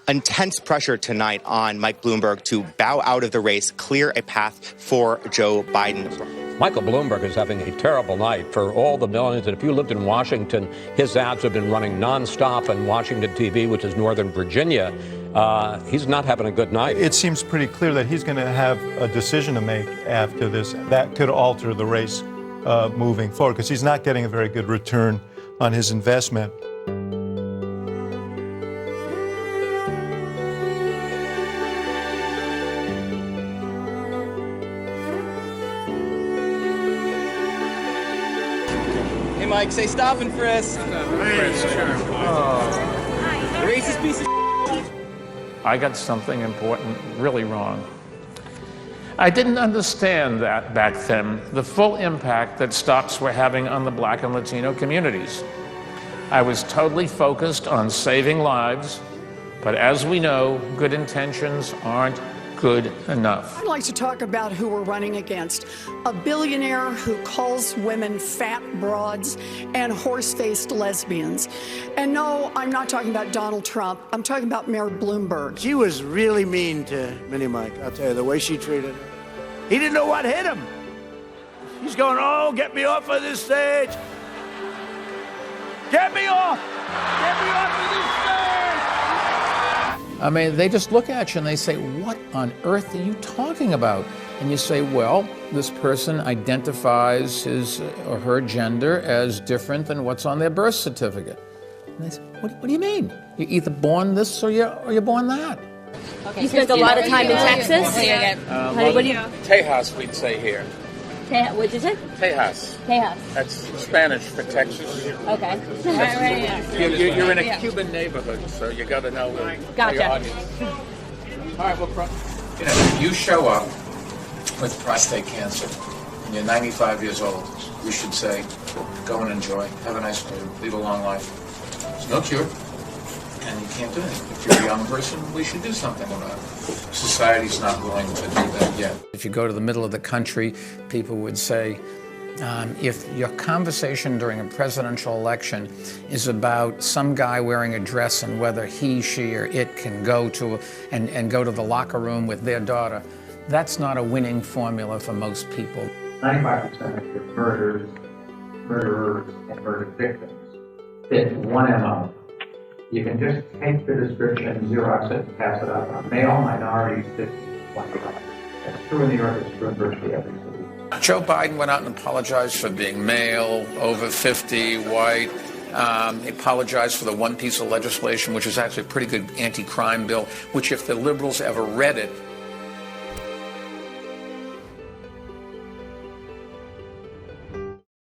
intense pressure tonight on Mike Bloomberg to bow out of the race, clear a path for Joe Biden. Michael Bloomberg is having a terrible night for all the millions. And if you lived in Washington, his ads have been running nonstop on Washington TV, which is Northern Virginia. He's not having a good night. It seems pretty clear that he's going to have a decision to make after this that could alter the race moving forward, because he's not getting a very good return on his investment. Hey, Mike, say stop and frisk. Racist piece of I got something important really wrong. I didn't understand that back then, the full impact that stops were having on the Black and Latino communities. I was totally focused on saving lives, but as we know, good intentions aren't good enough. I'd like to talk about who we're running against. A billionaire who calls women fat broads and horse-faced lesbians. And no, I'm not talking about Donald Trump. I'm talking about Mayor Bloomberg. She was really mean to Mini Mike, I'll tell you, the way she treated him. He didn't know what hit him. He's going, oh, get me off of this stage. Get me off! Get me off of this stage! I mean, they just look at you and they say, what on earth are you talking about? And you say, well, this person identifies his or her gender as different than what's on their birth certificate. And they say, what do you mean? You're either born this or you're born that. Okay. You spent a lot of time in Texas? What do you... Tejas, we'd say here. What is it? Tejas. Tejas. That's Spanish for Texas. Okay. You're in a Cuban neighborhood, so you got to know your audience. All right, well, if you show up with prostate cancer and you're 95 years old, we should say, go and enjoy, have a nice day, lead a long life. There's no cure, and you can't do anything. If you're a young person, we should do something about it. Society's not willing to do that yet. If you go to the middle of the country, people would say, if your conversation during a presidential election is about some guy wearing a dress and whether he, she, or it can go to and go to the locker room with their daughter, that's not a winning formula for most people. 95% of your murderers, and murder victims fit one MO. You can just take the description, Xerox it, and pass it out on male, minorities, 51. That's true in New York, it's true in virtually every city. Joe Biden went out and apologized for being male, over 50, white. He apologized for the one piece of legislation, which is actually a pretty good anti-crime bill, which if the liberals ever read it,